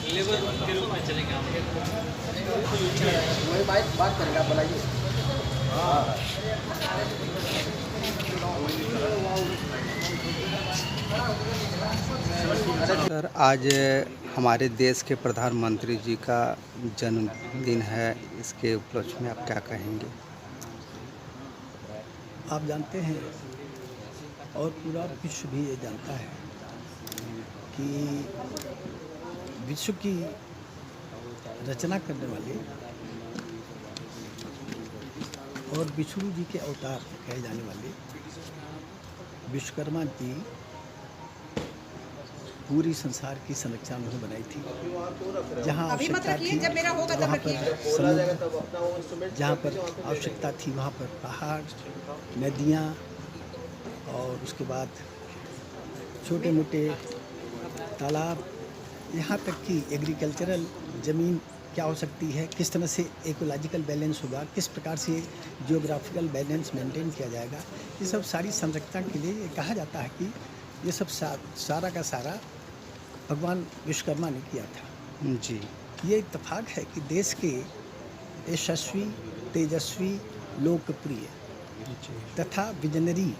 Labour के रूप में चलेंगे हम। वही बात करेंगे, आप बनाइए। सर, आज हमारे देश के प्रधानमंत्री जी का जन्मदिन है। इसके उपलक्ष्य में आप क्या कहेंगे? आप जानते हैं और पूरा विश्व भी ये जानता है कि विश्व की रचना करने वाले और विष्णु जी के अवतार कहे जाने वाले विश्वकर्मा जी पूरी संसार की संरचना उन्होंने बनाई थी। जहाँ आवश्यकता थी वहाँ पर समुद्र, जहाँ पर आवश्यकता थी वहाँ पर पहाड़, नदियाँ और उसके बाद छोटे मोटे तालाब, यहाँ तक कि एग्रीकल्चरल ज़मीन क्या हो सकती है, किस तरह से इकोलॉजिकल बैलेंस होगा, किस प्रकार से जियोग्राफिकल बैलेंस मेंटेन किया जाएगा, ये सब सारी संरचना के लिए ये कहा जाता है कि ये सब सारा का सारा भगवान विश्वकर्मा ने किया था। जी। ये इत्तेफाक है कि देश के यशस्वी, तेजस्वी, लोकप्रिय तथा विजनरी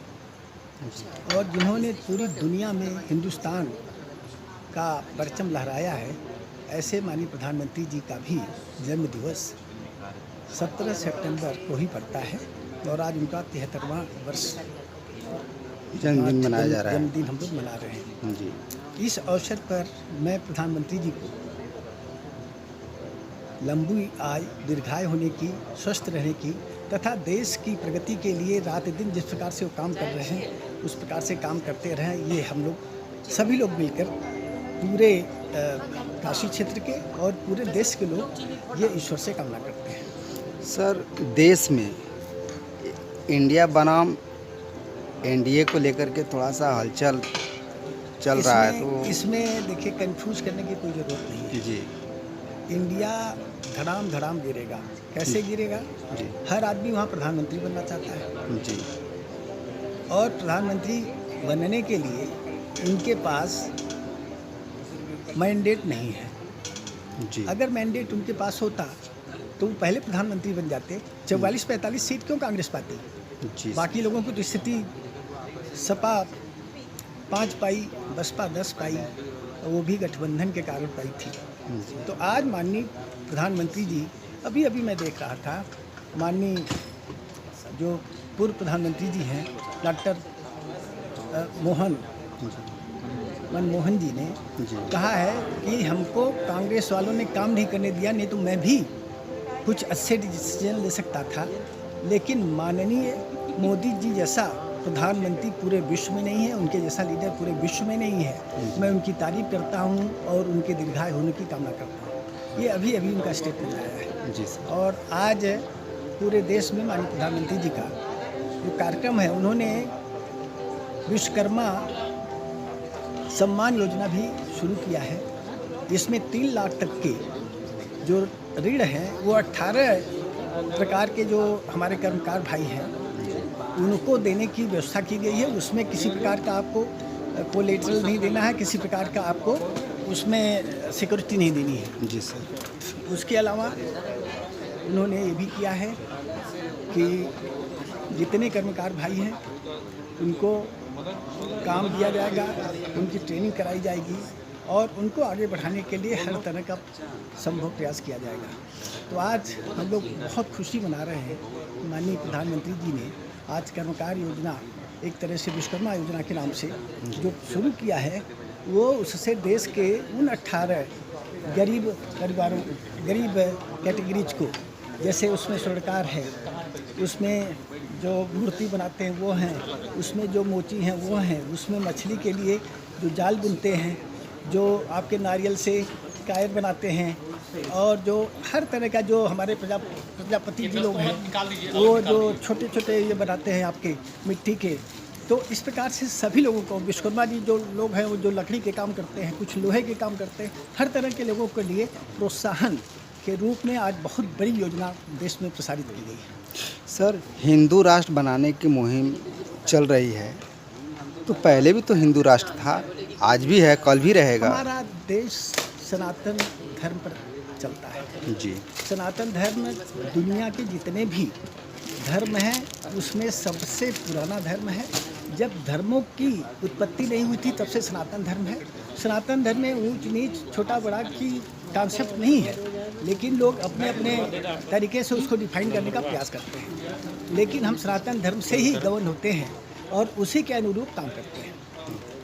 और जिन्होंने पूरी दुनिया में हिंदुस्तान का परचम लहराया है, ऐसे माननीय प्रधानमंत्री जी का भी जन्म दिवस 17 सितंबर को ही पड़ता है और आज उनका 73वां वर्ष जन्मदिन मनाया जा रहा है। जन्मदिन हम लोग मना रहे हैं। जी। इस अवसर पर मैं प्रधानमंत्री जी को लंबी आयु, दीर्घायु होने की, स्वस्थ रहने की तथा देश की प्रगति के लिए रात दिन जिस प्रकार से वो काम कर रहे हैं उस प्रकार से काम करते रहें, ये हम लोग सभी लोग मिलकर पूरे काशी क्षेत्र के और पूरे देश के लोग ये ईश्वर से कामना करते हैं। सर, देश में इंडिया बनाम एनडीए को लेकर के थोड़ा सा हलचल चल रहा है, तो इसमें देखिए कंफ्यूज करने की कोई ज़रूरत नहीं है। जी। इंडिया धड़ाम धड़ाम गिरेगा। कैसे गिरेगा? जी। हर आदमी वहाँ प्रधानमंत्री बनना चाहता है जी। और प्रधानमंत्री बनने के लिए उनके पास मैंडेट नहीं है। जी। अगर मैंडेट उनके पास होता तो वो पहले प्रधानमंत्री बन जाते। 44-45 सीट क्यों कांग्रेस पाती? जी। बाकी लोगों की तो स्थिति सपा 5 पाई, बसपा 10 पाई, वो भी गठबंधन के कारण पाई थी। तो आज माननीय प्रधानमंत्री जी, अभी मैं देख रहा था, माननीय जो पूर्व प्रधानमंत्री जी हैं डॉक्टर मनमोहन जी ने कहा है कि हमको कांग्रेस वालों ने काम नहीं करने दिया, नहीं तो मैं भी कुछ अच्छे डिसीजन ले सकता था, लेकिन माननीय मोदी जी जैसा प्रधानमंत्री पूरे विश्व में नहीं है, उनके जैसा लीडर पूरे विश्व में नहीं है। मैं उनकी तारीफ करता हूं और उनके दीर्घायु होने की कामना करता हूं। ये अभी उनका स्टेटमेंट आया है। जी सर। और आज पूरे देश में माननीय प्रधानमंत्री जी का जो कार्यक्रम है, उन्होंने विश्वकर्मा सम्मान योजना भी शुरू किया है। इसमें 3 लाख तक के जो ऋण हैं वो 18 प्रकार के जो हमारे कर्मकार भाई हैं उनको देने की व्यवस्था की गई है। उसमें किसी प्रकार का आपको कोलेटरल नहीं देना है, किसी प्रकार का आपको उसमें सिक्योरिटी नहीं देनी है। जी सर। उसके अलावा उन्होंने ये भी किया है कि जितने कर्मकार भाई हैं उनको काम दिया जाएगा, उनकी ट्रेनिंग कराई जाएगी और उनको आगे बढ़ाने के लिए हर तरह का संभव प्रयास किया जाएगा। तो आज हम लोग बहुत खुशी मना रहे हैं कि माननीय प्रधानमंत्री जी ने आज कर्मकार योजना, एक तरह से विश्वकर्मा योजना के नाम से जो शुरू किया है, वो उससे देश के उन 18 गरीब परिवारों, गरीब कैटेगरीज को, जैसे उसमें स्वर्णकार है, उसमें जो मूर्ति बनाते हैं वो हैं, उसमें जो मोची हैं वो हैं, उसमें मछली के लिए जो जाल बुनते हैं, जो आपके नारियल से कायर बनाते हैं और जो हर तरह का जो हमारे प्रजापति जी लोग हैं वो जो छोटे छोटे ये बनाते हैं आपके मिट्टी के। तो इस प्रकार से सभी लोगों को, विश्वकर्मा जी जो लोग हैं वो जो लकड़ी के काम करते हैं, कुछ लोहे के काम करते हैं, हर तरह के लोगों के लिए प्रोत्साहन के रूप में आज बहुत बड़ी योजना देश में प्रसारित की गई है। सर, हिंदू राष्ट्र बनाने की मुहिम चल रही है, तो पहले भी तो हिंदू राष्ट्र था, आज भी है, कल भी रहेगा। हमारा देश सनातन धर्म पर चलता है। जी। सनातन धर्म दुनिया के जितने भी धर्म हैं उसमें सबसे पुराना धर्म है। जब धर्मों की उत्पत्ति नहीं हुई थी तब से सनातन धर्म है। सनातन धर्म में ऊंच नीच छोटा बड़ा की कॉन्सेप्ट नहीं है, लेकिन लोग अपने अपने तरीके से उसको डिफाइन करने का प्रयास करते हैं। लेकिन हम सनातन धर्म से ही गवर्न होते हैं और उसी के अनुरूप काम करते हैं।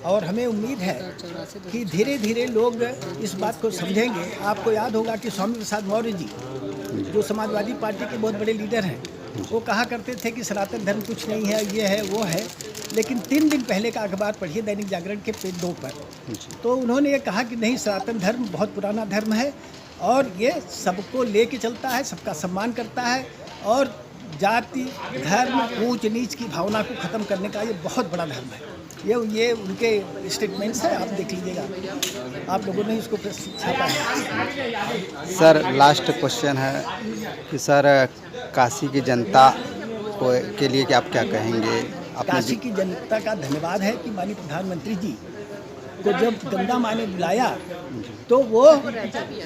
और हमें उम्मीद है कि धीरे धीरे लोग इस बात को समझेंगे। आपको याद होगा कि स्वामी प्रसाद मौर्य जी, जो समाजवादी पार्टी के बहुत बड़े लीडर हैं, वो कहा करते थे कि सनातन धर्म कुछ नहीं है, ये है वो है। लेकिन 3 दिन पहले का अखबार पढ़िए दैनिक जागरण के पेज 2 पर, तो उन्होंने ये कहा कि नहीं, सनातन धर्म बहुत पुराना धर्म है और ये सबको लेके चलता है, सबका सम्मान करता है और जाति धर्म ऊंच नीच की भावना को ख़त्म करने का ये बहुत बड़ा धर्म है। ये उनके स्टेटमेंट्स है, आप देख लीजिएगा। आप लोगों ने इसको छापा है। सर लास्ट क्वेश्चन है कि सर काशी की जनता को के लिए कि आप क्या कहेंगे? काशी की जनता का धन्यवाद है कि माननीय प्रधानमंत्री जी को जब गंगा माँ ने बुलाया तो वो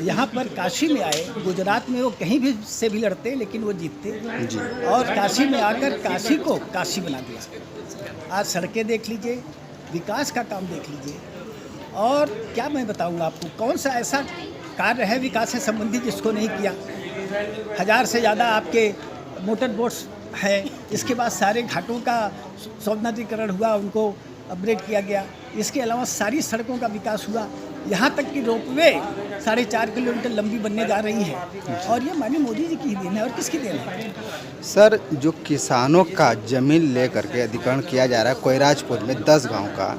यहाँ पर काशी में आए। गुजरात में वो कहीं भी से भी लड़ते लेकिन वो जीतते जी। और काशी में आकर काशी को काशी बना दिया। आज सड़कें देख लीजिए, विकास का काम देख लीजिए। और क्या मैं बताऊँगा आपको, कौन सा ऐसा कार्य है विकास से संबंधित जिसको नहीं किया। 1000 से ज़्यादा आपके मोटर बोट्स है। इसके बाद सारे घाटों का सौंदर्यीकरण हुआ, उनको अपग्रेड किया गया। इसके अलावा सारी सड़कों का विकास हुआ। यहाँ तक कि रोपवे 4.5 किलोमीटर लंबी बनने जा रही है और ये माननीय मोदी जी की ही देन है और किसकी देन है? सर जो किसानों का जमीन लेकर के अधिग्रहण किया जा रहा है कोयराजपुर में 10 गांव का,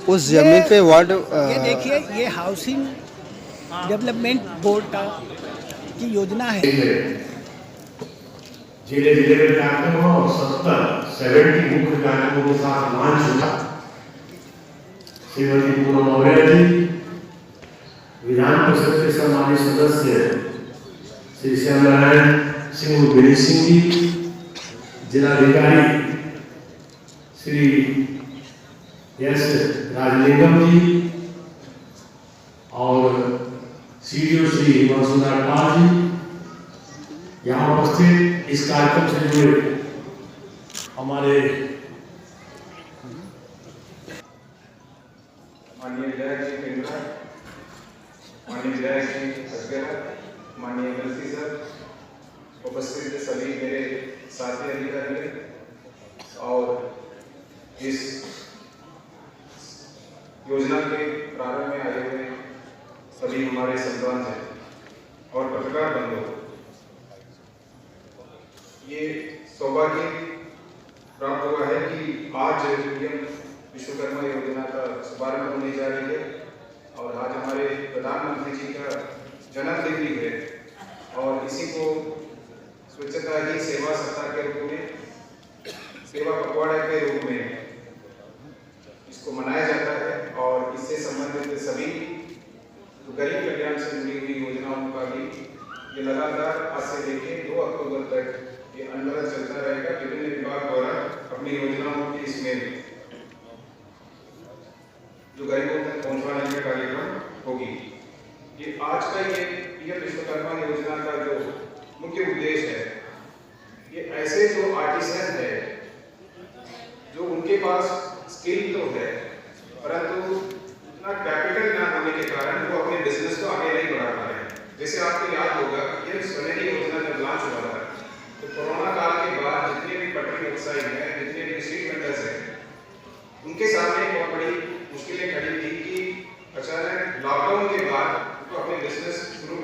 उस जमीन पे वार्ड ये देखिए, ये हाउसिंग डेवलपमेंट बोर्ड का की योजना है। जिले जिले में कार्यक्रम और 70 मुख्य कार्यक्रमों के साथ लॉन्च हुआ। श्रीमती पूनम मौर्य जी, विधान परिषद के सम्मानित सदस्य श्री श्याम नारायण सिंह बेरी सिंह जी, जिलाधिकारी श्री एस राजलिंगम जी और सीडीओ श्री हिमांशुदार पाल जी, यहाँ उपस्थित इस कार्यक्रम से जुड़े हमारे माननीय विधायक जी केंद्र, माननीय विधायक जी सचेरा, माननीय एमएलसी सर, उपस्थित सभी मेरे साथी अधिकारी और इस योजना के प्रारंभ में आए हुए सभी हमारे संतान हैं और पत्रकार बंधु, ये सौभाग्य प्राप्त हुआ है कि आज पीएम विश्वकर्मा योजना का शुभारंभ होने जा रही है और आज हमारे प्रधानमंत्री जी का जन्मदिन भी है और इसी को स्वच्छता ही सेवा सप्ताह के रूप में, सेवा पखवाड़ा के रूप में इसको मनाया जाता है। और इससे संबंधित सभी गरीब कल्याण से जुड़ी हुई योजनाओं का भी ये लगातार आज से लेकर 2 अक्टूबर तक ये अनवरत चलता रहेगा। विभिन्न विभाग द्वारा अपनी योजनाओं की इसमें जो गरीबों तक पहुंचवाने का कार्यक्रम होगी। ये आज का ये पीएम विश्वकर्मा योजना का जो मुख्य उद्देश्य है, ये ऐसे जो आर्टिसन है, जो उनके पास स्किल तो है परंतु इतना कैपिटल ना होने के कारण वो अपने बिजनेस को आगे नहीं बढ़ा पा रहे हैं। जैसे आपको याद होगा ये स्वनिधि योजना जब लॉन्च हुआ था तो कोरोना काल के बाद जितने भी पटरी व्यवसायी हैं, जितने भी स्ट्रीट वेंडर्स हैं, उनके सामने बहुत बड़ी मुश्किलें खड़ी थी कि अचानक लॉकडाउन के बाद उनको अपने बिजनेस शुरू